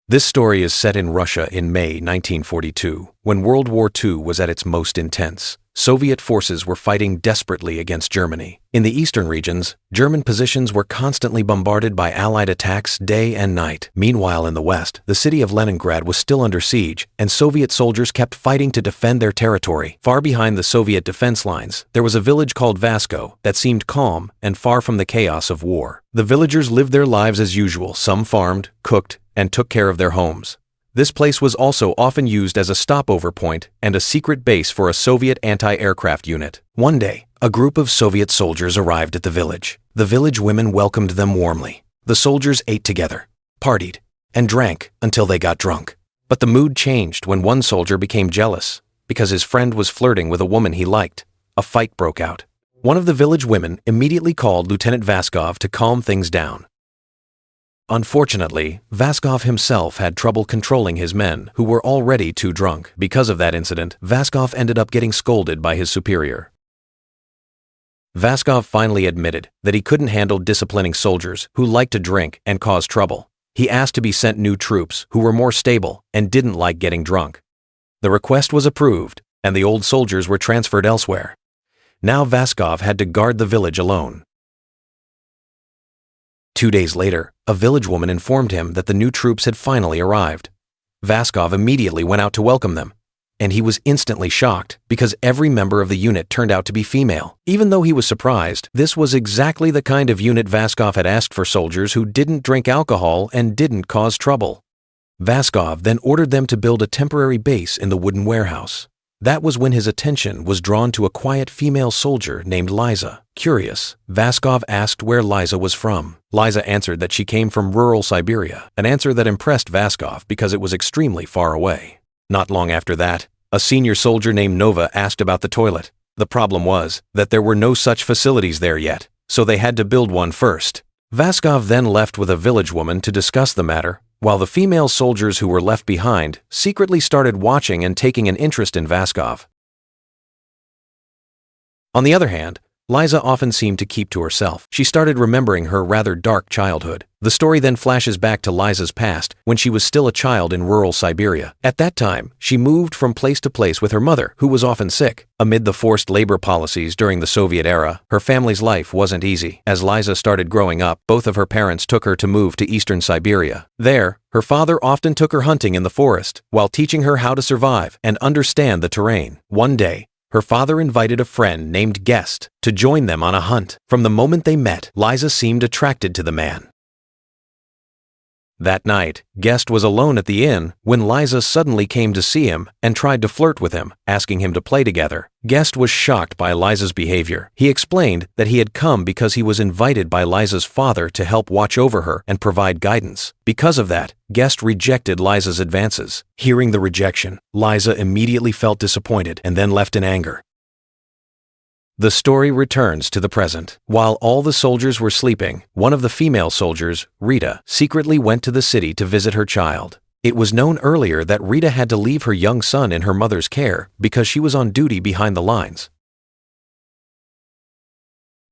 This story is set in Russia in May 1942, when World War II was at its most intense. Soviet forces were fighting desperately against Germany. In the eastern regions, German positions were constantly bombarded by Allied attacks day and night. Meanwhile, in the west, the city of Leningrad was still under siege, and Soviet soldiers kept fighting to defend their territory. Far behind the Soviet defense lines, there was a village called Vascov that seemed calm and far from the chaos of war. The villagers lived their lives as usual. Some farmed, cooked, and took care of their homes. This place was also often used as a stopover point and a secret base for a Soviet anti-aircraft unit. One day, a group of Soviet soldiers arrived at the village. The village women welcomed them warmly. The soldiers ate together, partied, and drank until they got drunk. But the mood changed when one soldier became jealous because his friend was flirting with a woman he liked. A fight broke out. One of the village women immediately called Lieutenant Vascov to calm things down. Unfortunately, Vascov himself had trouble controlling his men, who were already too drunk. Because of that incident, Vascov ended up getting scolded by his superior. Vascov finally admitted that he couldn't handle disciplining soldiers who liked to drink and cause trouble. He asked to be sent new troops who were more stable and didn't like getting drunk. The request was approved, and the old soldiers were transferred elsewhere. Now Vascov had to guard the village alone. 2 days later, a village woman informed him that the new troops had finally arrived. Vascov immediately went out to welcome them, and he was instantly shocked because every member of the unit turned out to be female. Even though he was surprised, this was exactly the kind of unit Vascov had asked for: soldiers who didn't drink alcohol and didn't cause trouble. Vascov then ordered them to build a temporary base in the wooden warehouse. That was when his attention was drawn to a quiet female soldier named Liza. Curious, Vascov asked where Liza was from. Liza answered that she came from rural Siberia, an answer that impressed Vascov because it was extremely far away. Not long after that, a senior soldier named Nova asked about the toilet. The problem was that there were no such facilities there yet, so they had to build one first. Vascov then left with a village woman to discuss the matter, while the female soldiers who were left behind secretly started watching and taking an interest in Vascov. On the other hand, Liza often seemed to keep to herself. She started remembering her rather dark childhood. The story then flashes back to Liza's past when she was still a child in rural Siberia. At that time, she moved from place to place with her mother, who was often sick. Amid the forced labor policies during the Soviet era, her family's life wasn't easy. As Liza started growing up, both of her parents took her to move to eastern Siberia. There, her father often took her hunting in the forest, while teaching her how to survive and understand the terrain. One day, her father invited a friend named Guest to join them on a hunt. From the moment they met, Liza seemed attracted to the man. That night, Guest was alone at the inn when Liza suddenly came to see him and tried to flirt with him, asking him to play together. Guest was shocked by Liza's behavior. He explained that he had come because he was invited by Liza's father to help watch over her and provide guidance. Because of that, Guest rejected Liza's advances. Hearing the rejection, Liza immediately felt disappointed and then left in anger. The story returns to the present. While all the soldiers were sleeping, one of the female soldiers, Rita, secretly went to the city to visit her child. It was known earlier that Rita had to leave her young son in her mother's care because she was on duty behind the lines.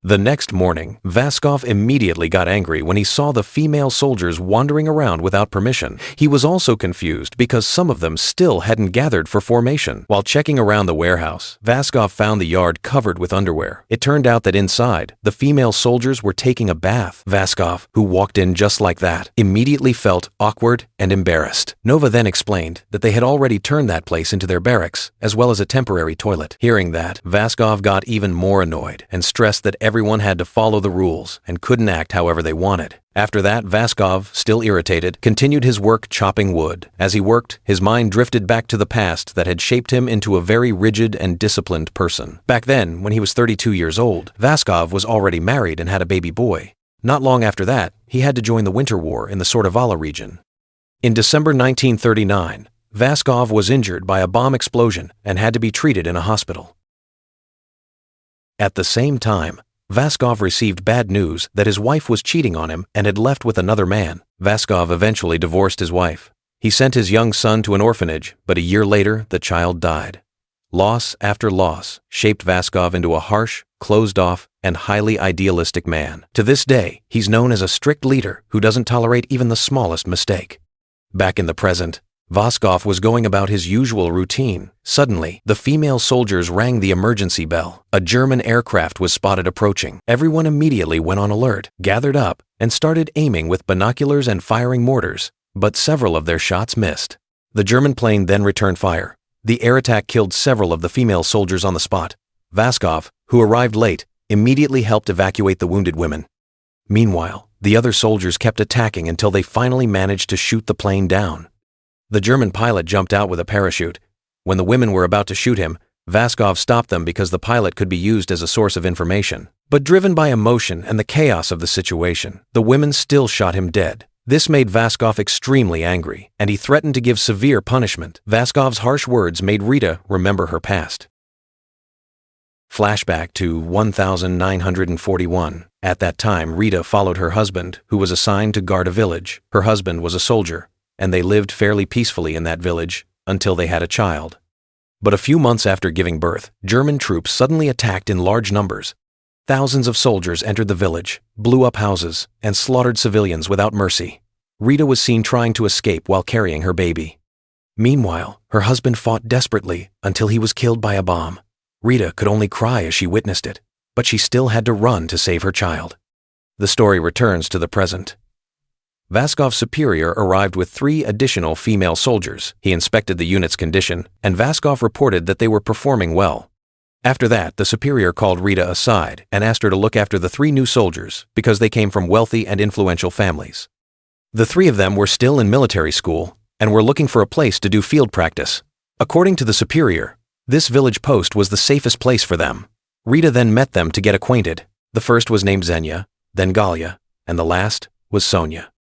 The next morning, Vascov immediately got angry when he saw the female soldiers wandering around without permission. He was also confused because some of them still hadn't gathered for formation. While checking around the warehouse, Vascov found the yard covered with underwear. It turned out that inside, the female soldiers were taking a bath. Vascov, who walked in just like that, immediately felt awkward and embarrassed. Nova then explained that they had already turned that place into their barracks, as well as a temporary toilet. Hearing that, Vascov got even more annoyed and stressed that everyone had to follow the rules and couldn't act however they wanted. After that, Vascov, still irritated, continued his work chopping wood. As he worked, his mind drifted back to the past that had shaped him into a very rigid and disciplined person. Back then, when he was 32 years old, Vascov was already married and had a baby boy. Not long after that, he had to join the Winter War in the Sordavala region. In December 1939, Vascov was injured by a bomb explosion and had to be treated in a hospital. At the same time, Vascov received bad news that his wife was cheating on him and had left with another man. Vascov eventually divorced his wife. He sent his young son to an orphanage, but a year later, the child died. Loss after loss shaped Vascov into a harsh, closed-off, and highly idealistic man. To this day, he's known as a strict leader who doesn't tolerate even the smallest mistake. Back in the present, Vascov was going about his usual routine. Suddenly, the female soldiers rang the emergency bell. A German aircraft was spotted approaching. Everyone immediately went on alert, gathered up, and started aiming with binoculars and firing mortars, but several of their shots missed. The German plane then returned fire. The air attack killed several of the female soldiers on the spot. Vascov, who arrived late, immediately helped evacuate the wounded women. Meanwhile, the other soldiers kept attacking until they finally managed to shoot the plane down. The German pilot jumped out with a parachute. When the women were about to shoot him, Vascov stopped them because the pilot could be used as a source of information. But driven by emotion and the chaos of the situation, the women still shot him dead. This made Vascov extremely angry, and he threatened to give severe punishment. Vascov's harsh words made Rita remember her past. Flashback to 1941. At that time, Rita followed her husband, who was assigned to guard a village. Her husband was a soldier, and they lived fairly peacefully in that village until they had a child. But a few months after giving birth, German troops suddenly attacked in large numbers. Thousands of soldiers entered the village, blew up houses, and slaughtered civilians without mercy. Rita was seen trying to escape while carrying her baby. Meanwhile, her husband fought desperately until he was killed by a bomb. Rita could only cry as she witnessed it, but she still had to run to save her child. The story returns to the present. Vascov's superior arrived with 3 additional female soldiers. He inspected the unit's condition, and Vascov reported that they were performing well. After that, the superior called Rita aside and asked her to look after the 3 new soldiers because they came from wealthy and influential families. The 3 of them were still in military school and were looking for a place to do field practice. According to the superior, this village post was the safest place for them. Rita then met them to get acquainted. The first was named Xenia, then Galia, and the last was Sonia.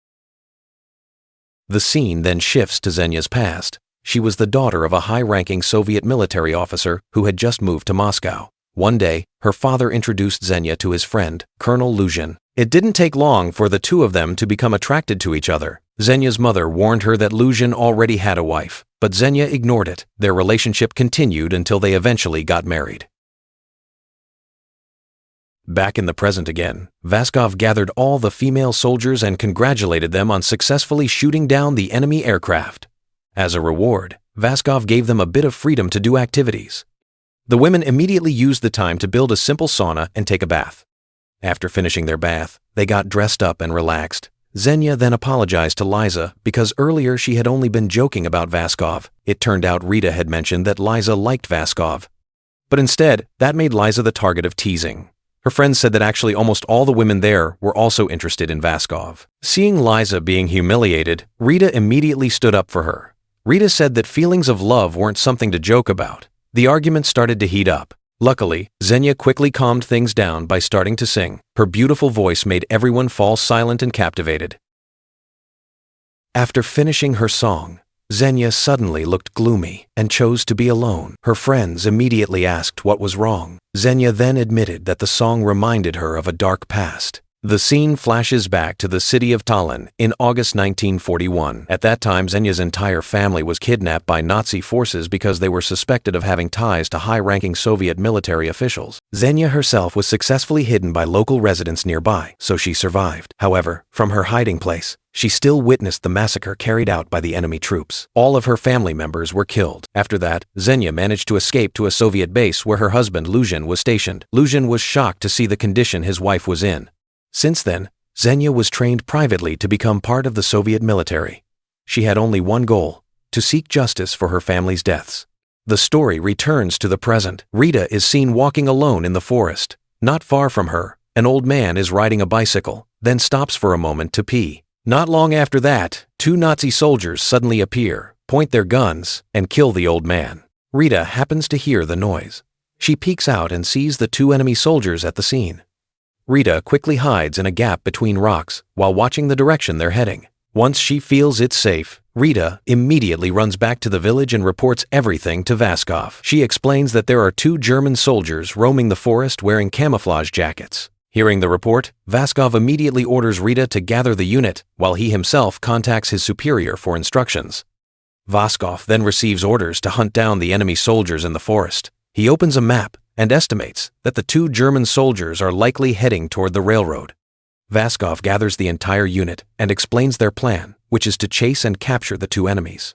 The scene then shifts to Xenia's past. She was the daughter of a high-ranking Soviet military officer who had just moved to Moscow. One day, her father introduced Xenia to his friend, Colonel Luzhin. It didn't take long for the 2 of them to become attracted to each other. Xenia's mother warned her that Luzhin already had a wife, but Xenia ignored it. Their relationship continued until they eventually got married. Back in the present again, Vascov gathered all the female soldiers and congratulated them on successfully shooting down the enemy aircraft. As a reward, Vascov gave them a bit of freedom to do activities. The women immediately used the time to build a simple sauna and take a bath. After finishing their bath, they got dressed up and relaxed. Xenia then apologized to Liza because earlier she had only been joking about Vascov. It turned out Rita had mentioned that Liza liked Vascov. But instead, that made Liza the target of teasing. Her friends said that actually almost all the women there were also interested in Vascov. Seeing Liza being humiliated, Rita immediately stood up for her. Rita said that feelings of love weren't something to joke about. The argument started to heat up. Luckily, Xenia quickly calmed things down by starting to sing. Her beautiful voice made everyone fall silent and captivated. After finishing her song, Xenia suddenly looked gloomy and chose to be alone. Her friends immediately asked what was wrong. Xenia then admitted that the song reminded her of a dark past. The scene flashes back to the city of Tallinn in August 1941. At that time, Xenia's entire family was kidnapped by Nazi forces because they were suspected of having ties to high-ranking Soviet military officials. Xenia herself was successfully hidden by local residents nearby, so she survived. However, from her hiding place, she still witnessed the massacre carried out by the enemy troops. All of her family members were killed. After that, Xenia managed to escape to a Soviet base where her husband Luzhin was stationed. Luzhin was shocked to see the condition his wife was in. Since then, Xenia was trained privately to become part of the Soviet military. She had only one goal: to seek justice for her family's deaths. The story returns to the present. Rita is seen walking alone in the forest. Not far from her, an old man is riding a bicycle, then stops for a moment to pee. Not long after that, 2 Nazi soldiers suddenly appear, point their guns, and kill the old man. Rita happens to hear the noise. She peeks out and sees the 2 enemy soldiers at the scene. Rita quickly hides in a gap between rocks while watching the direction they're heading. Once she feels it's safe, Rita immediately runs back to the village and reports everything to Vascov. She explains that there are 2 German soldiers roaming the forest wearing camouflage jackets. Hearing the report, Vascov immediately orders Rita to gather the unit while he himself contacts his superior for instructions. Vascov then receives orders to hunt down the enemy soldiers in the forest. He opens a map and estimates that the 2 German soldiers are likely heading toward the railroad. Vascov gathers the entire unit and explains their plan, which is to chase and capture the two enemies.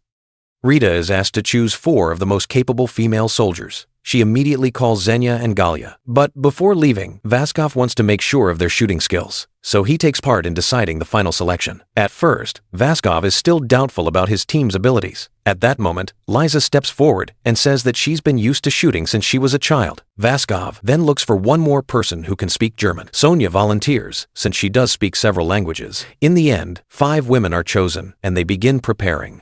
Rita is asked to choose 4 of the most capable female soldiers. She immediately calls Xenia and Galia. But before leaving, Vascov wants to make sure of their shooting skills, so he takes part in deciding the final selection. At first, Vascov is still doubtful about his team's abilities. At that moment, Liza steps forward and says that she's been used to shooting since she was a child. Vascov then looks for one more person who can speak German. Sonia volunteers, since she does speak several languages. In the end, 5 women are chosen, and they begin preparing.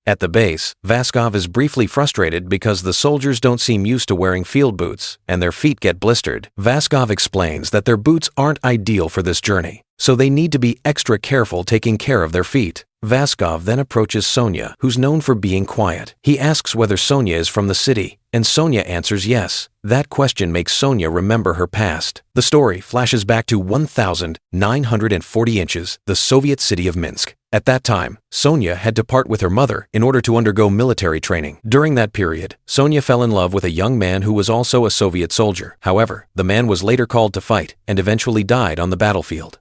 At the base, Vascov is briefly frustrated because the soldiers don't seem used to wearing field boots, and their feet get blistered. Vascov explains that their boots aren't ideal for this journey, so they need to be extra careful taking care of their feet. Vascov then approaches Sonia, who's known for being quiet. He asks whether Sonia is from the city, and Sonia answers yes. That question makes Sonia remember her past. The story flashes back to 1,940 inches, the Soviet city of Minsk. At that time, Sonia had to part with her mother in order to undergo military training. During that period, Sonia fell in love with a young man who was also a Soviet soldier. However, the man was later called to fight and eventually died on the battlefield.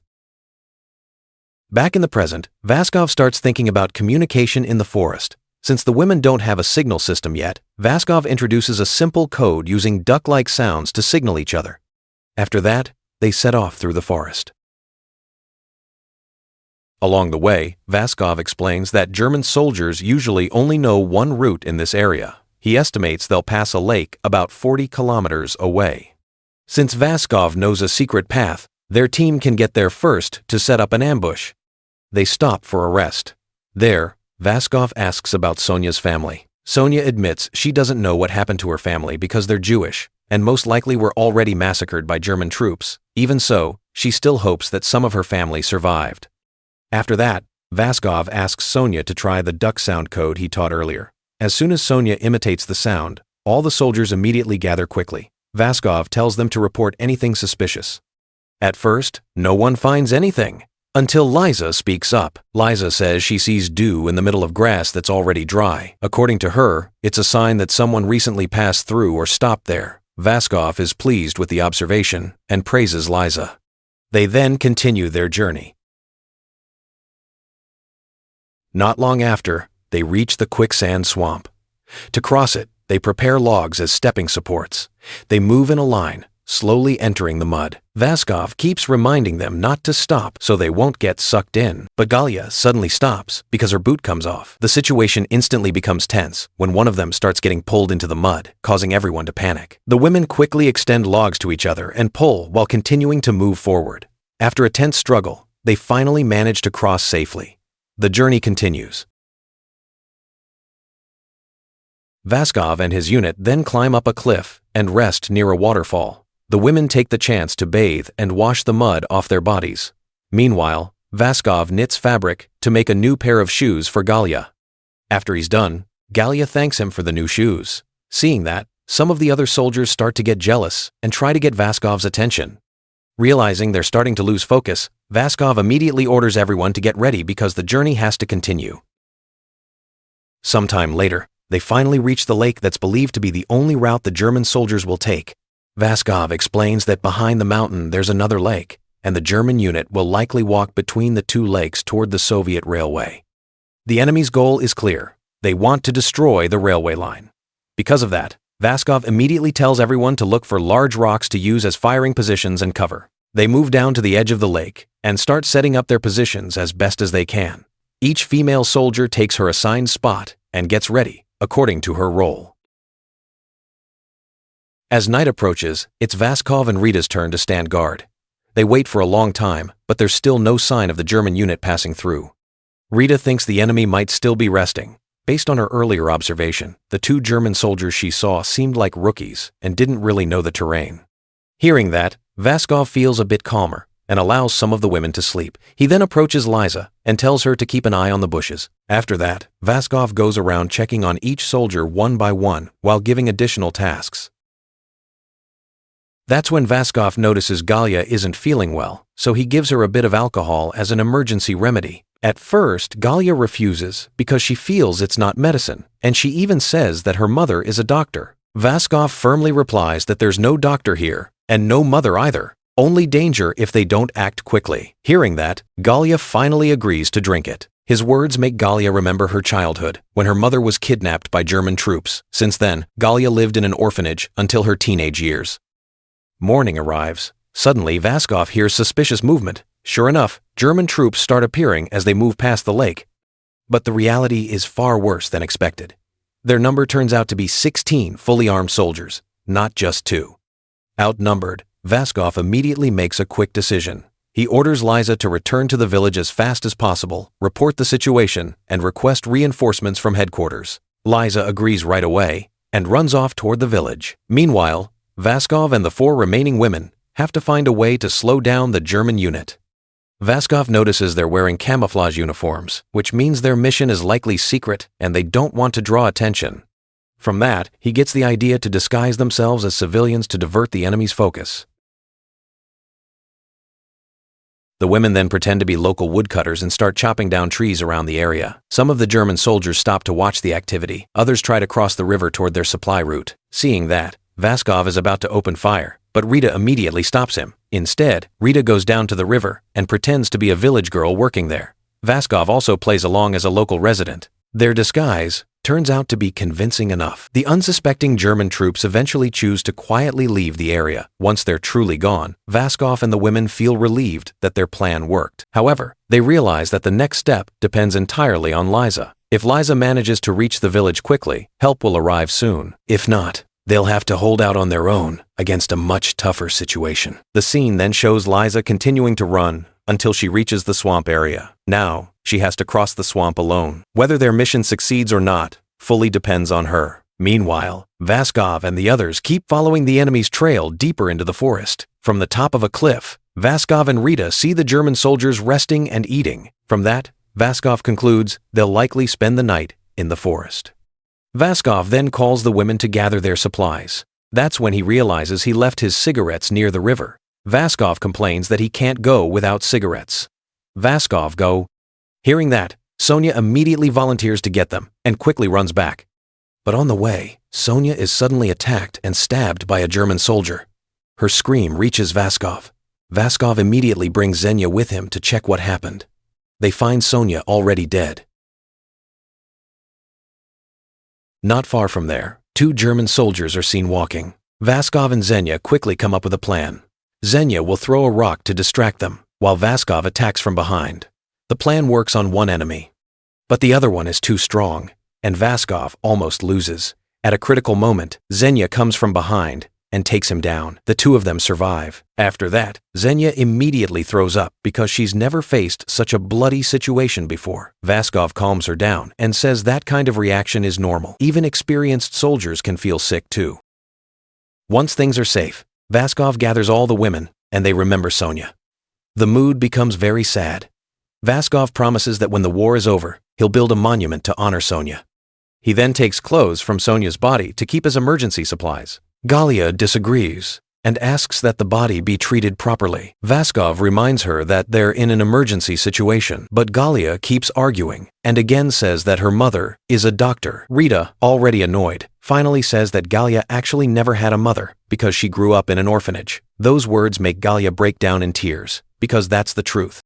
Back in the present, Vascov starts thinking about communication in the forest. Since the women don't have a signal system yet, Vascov introduces a simple code using duck-like sounds to signal each other. After that, they set off through the forest. Along the way, Vascov explains that German soldiers usually only know one route in this area. He estimates they'll pass a lake about 40 kilometers away. Since Vascov knows a secret path, their team can get there first to set up an ambush. They stop for a rest. There, Vascov asks about Sonia's family. Sonia admits she doesn't know what happened to her family because they're Jewish, and most likely were already massacred by German troops. Even so, she still hopes that some of her family survived. After that, Vascov asks Sonia to try the duck sound code he taught earlier. As soon as Sonia imitates the sound, all the soldiers immediately gather quickly. Vascov tells them to report anything suspicious. At first, no one finds anything, until Liza speaks up. Liza says she sees dew in the middle of grass that's already dry. According to her, it's a sign that someone recently passed through or stopped there. Vascov is pleased with the observation and praises Liza. They then continue their journey. Not long after, they reach the quicksand swamp. To cross it, they prepare logs as stepping supports. They move in a line, slowly entering the mud. Vascov keeps reminding them not to stop so they won't get sucked in. But Galia suddenly stops because her boot comes off. The situation instantly becomes tense when one of them starts getting pulled into the mud, causing everyone to panic. The women quickly extend logs to each other and pull while continuing to move forward. After a tense struggle, they finally manage to cross safely. The journey continues. Vascov and his unit then climb up a cliff and rest near a waterfall. The women take the chance to bathe and wash the mud off their bodies. Meanwhile, Vascov knits fabric to make a new pair of shoes for Galia. After he's done, Galia thanks him for the new shoes. Seeing that, some of the other soldiers start to get jealous and try to get Vascov's attention. Realizing they're starting to lose focus, Vascov immediately orders everyone to get ready because the journey has to continue. Sometime later, they finally reach the lake that's believed to be the only route the German soldiers will take. Vascov explains that behind the mountain there's another lake, and the German unit will likely walk between the two lakes toward the Soviet railway. The enemy's goal is clear. They want to destroy the railway line. Because of that, Vascov immediately tells everyone to look for large rocks to use as firing positions and cover. They move down to the edge of the lake and start setting up their positions as best as they can. Each female soldier takes her assigned spot and gets ready, according to her role. As night approaches, it's Vascov and Rita's turn to stand guard. They wait for a long time, but there's still no sign of the German unit passing through. Rita thinks the enemy might still be resting. Based on her earlier observation, the two German soldiers she saw seemed like rookies and didn't really know the terrain. Hearing that, Vascov feels a bit calmer and allows some of the women to sleep. He then approaches Liza and tells her to keep an eye on the bushes. After that, Vascov goes around checking on each soldier one by one while giving additional tasks. That's when Vascov notices Galia isn't feeling well, so he gives her a bit of alcohol as an emergency remedy. At first, Galia refuses because she feels it's not medicine, and she even says that her mother is a doctor. Vascov firmly replies that there's no doctor here, and no mother either. Only danger if they don't act quickly. Hearing that, Gallia finally agrees to drink it. His words make Gallia remember her childhood, when her mother was kidnapped by German troops. Since then, Gallia lived in an orphanage until her teenage years. Morning arrives. Suddenly, Vascov hears suspicious movement. Sure enough, German troops start appearing as they move past the lake. But the reality is far worse than expected. Their number turns out to be 16 fully armed soldiers, not just 2. Outnumbered, Vascov immediately makes a quick decision. He orders Liza to return to the village as fast as possible, report the situation, and request reinforcements from headquarters. Liza agrees right away and runs off toward the village. Meanwhile, Vascov and the 4 remaining women have to find a way to slow down the German unit. Vascov notices they're wearing camouflage uniforms, which means their mission is likely secret and they don't want to draw attention. From that, he gets the idea to disguise themselves as civilians to divert the enemy's focus. The women then pretend to be local woodcutters and start chopping down trees around the area. Some of the German soldiers stop to watch the activity. Others try to cross the river toward their supply route. Seeing that, Vascov is about to open fire, but Rita immediately stops him. Instead, Rita goes down to the river and pretends to be a village girl working there. Vascov also plays along as a local resident. Their disguise turns out to be convincing enough. The unsuspecting German troops eventually choose to quietly leave the area. Once they're truly gone, Vascov and the women feel relieved that their plan worked. However, they realize that the next step depends entirely on Liza. If Liza manages to reach the village quickly, help will arrive soon. If not, they'll have to hold out on their own against a much tougher situation. The scene then shows Liza continuing to run until she reaches the swamp area. Now, she has to cross the swamp alone. Whether their mission succeeds or not fully depends on her. Meanwhile, Vascov and the others keep following the enemy's trail deeper into the forest. From the top of a cliff, Vascov and Rita see the German soldiers resting and eating. From that, Vascov concludes they'll likely spend the night in the forest. Vascov then calls the women to gather their supplies. That's when he realizes he left his cigarettes near the river. Vascov complains that he can't go without cigarettes. Vascov go. Hearing that, Sonia immediately volunteers to get them and quickly runs back. But on the way, Sonia is suddenly attacked and stabbed by a German soldier. Her scream reaches Vascov. Vascov immediately brings Xenia with him to check what happened. They find Sonia already dead. Not far from there, 2 German soldiers are seen walking. Vascov and Xenia quickly come up with a plan. Xenia will throw a rock to distract them, while Vascov attacks from behind. The plan works on one enemy, but the other one is too strong, and Vascov almost loses. At a critical moment, Xenia comes from behind and takes him down. The 2 of them survive. After that, Xenia immediately throws up because she's never faced such a bloody situation before. Vascov calms her down and says that kind of reaction is normal. Even experienced soldiers can feel sick too. Once things are safe, Vascov gathers all the women and they remember Sonia. The mood becomes very sad. Vascov promises that when the war is over, he'll build a monument to honor Sonia. He then takes clothes from Sonia's body to keep as emergency supplies. Gallia disagrees and asks that the body be treated properly. Vascov reminds her that they're in an emergency situation, but Gallia keeps arguing and again says that her mother is a doctor. Rita, already annoyed, finally says that Gallia actually never had a mother because she grew up in an orphanage. Those words make Gallia break down in tears because that's the truth.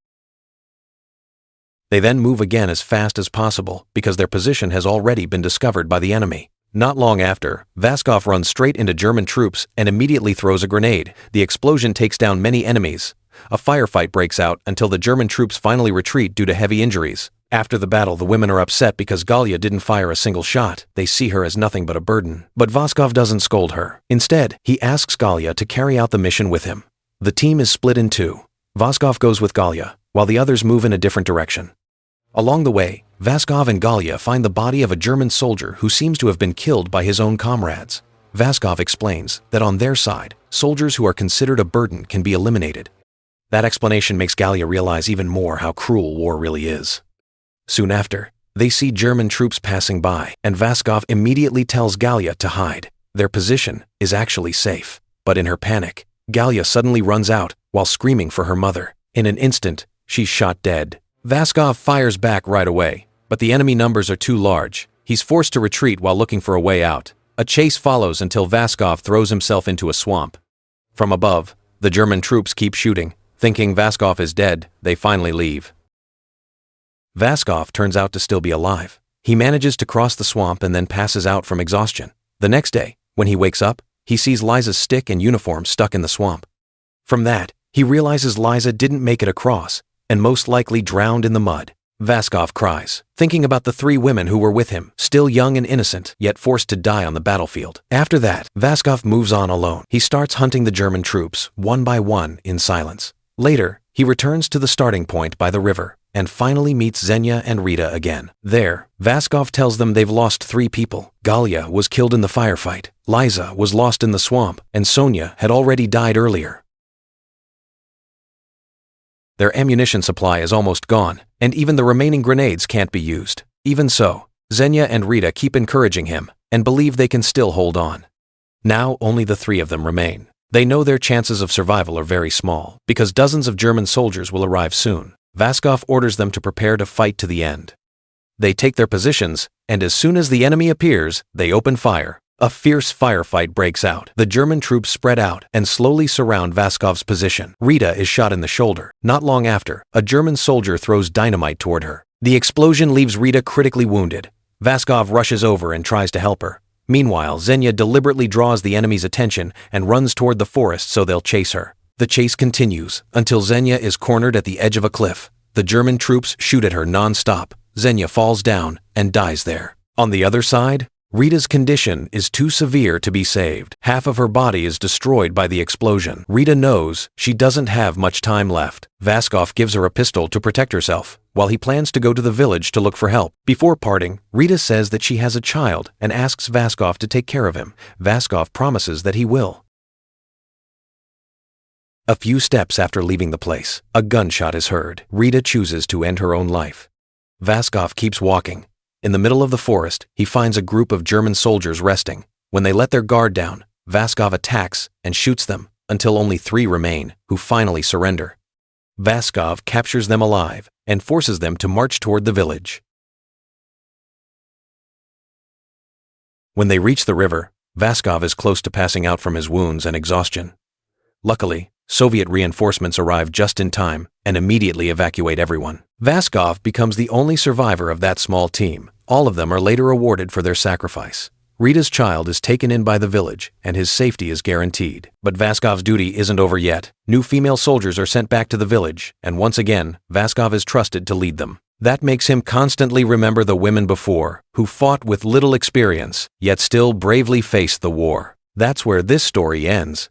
They then move again as fast as possible because their position has already been discovered by the enemy. Not long after, Vascov runs straight into German troops and immediately throws a grenade. The explosion takes down many enemies. A firefight breaks out until the German troops finally retreat due to heavy injuries. After the battle, the women are upset because Gallia didn't fire a single shot. They see her as nothing but a burden. But Vascov doesn't scold her. Instead, he asks Gallia to carry out the mission with him. The team is split in 2. Vascov goes with Gallia, while the others move in a different direction. Along the way, Vascov and Gallia find the body of a German soldier who seems to have been killed by his own comrades. Vascov explains that on their side, soldiers who are considered a burden can be eliminated. That explanation makes Gallia realize even more how cruel war really is. Soon after, they see German troops passing by, and Vascov immediately tells Gallia to hide. Their position is actually safe, but in her panic, Gallia suddenly runs out while screaming for her mother. In an instant, she's shot dead. Vascov fires back right away, but the enemy numbers are too large. He's forced to retreat while looking for a way out. A chase follows until Vascov throws himself into a swamp. From above, The German troops keep shooting. Thinking Vascov is dead, they finally leave. Vascov turns out to still be alive. He manages to cross the swamp and then passes out from exhaustion. The next day, when he wakes up, he sees Liza's stick and uniform stuck in the swamp. From that, he realizes Liza didn't make it across, and most likely drowned in the mud. Vascov cries, thinking about the 3 women who were with him, still young and innocent, yet forced to die on the battlefield. After that, Vascov moves on alone. He starts hunting the German troops, one by one, in silence. Later, he returns to the starting point by the river, and finally meets Xenia and Rita again. There, Vascov tells them they've lost 3 people. Galia was killed in the firefight, Liza was lost in the swamp, and Sonia had already died earlier. Their ammunition supply is almost gone, and even the remaining grenades can't be used. Even so, Xenia and Rita keep encouraging him, and believe they can still hold on. Now only the 3 of them remain. They know their chances of survival are very small, because dozens of German soldiers will arrive soon. Vascov orders them to prepare to fight to the end. They take their positions, and as soon as the enemy appears, they open fire. A fierce firefight breaks out. The German troops spread out and slowly surround Vascov's position. Rita is shot in the shoulder. Not long after, a German soldier throws dynamite toward her. The explosion leaves Rita critically wounded. Vascov rushes over and tries to help her. Meanwhile, Xenia deliberately draws the enemy's attention and runs toward the forest so they'll chase her. The chase continues until Xenia is cornered at the edge of a cliff. The German troops shoot at her non-stop. Xenia falls down and dies there. On the other side, Rita's condition is too severe to be saved. Half of her body is destroyed by the explosion. Rita knows she doesn't have much time left. Vascov gives her a pistol to protect herself, while he plans to go to the village to look for help. Before parting, Rita says that she has a child and asks Vascov to take care of him. Vascov promises that he will. A few steps after leaving the place, a gunshot is heard. Rita chooses to end her own life. Vascov keeps walking. In the middle of the forest, he finds a group of German soldiers resting. When they let their guard down, Vascov attacks and shoots them until only 3 remain, who finally surrender. Vascov captures them alive and forces them to march toward the village. When they reach the river, Vascov is close to passing out from his wounds and exhaustion. Luckily, Soviet reinforcements arrive just in time and immediately evacuate everyone. Vascov becomes the only survivor of that small team. All of them are later awarded for their sacrifice. Rita's child is taken in by the village, and his safety is guaranteed. But Vascov's duty isn't over yet. New female soldiers are sent back to the village, and once again, Vascov is trusted to lead them. That makes him constantly remember the women before, who fought with little experience, yet still bravely faced the war. That's where this story ends.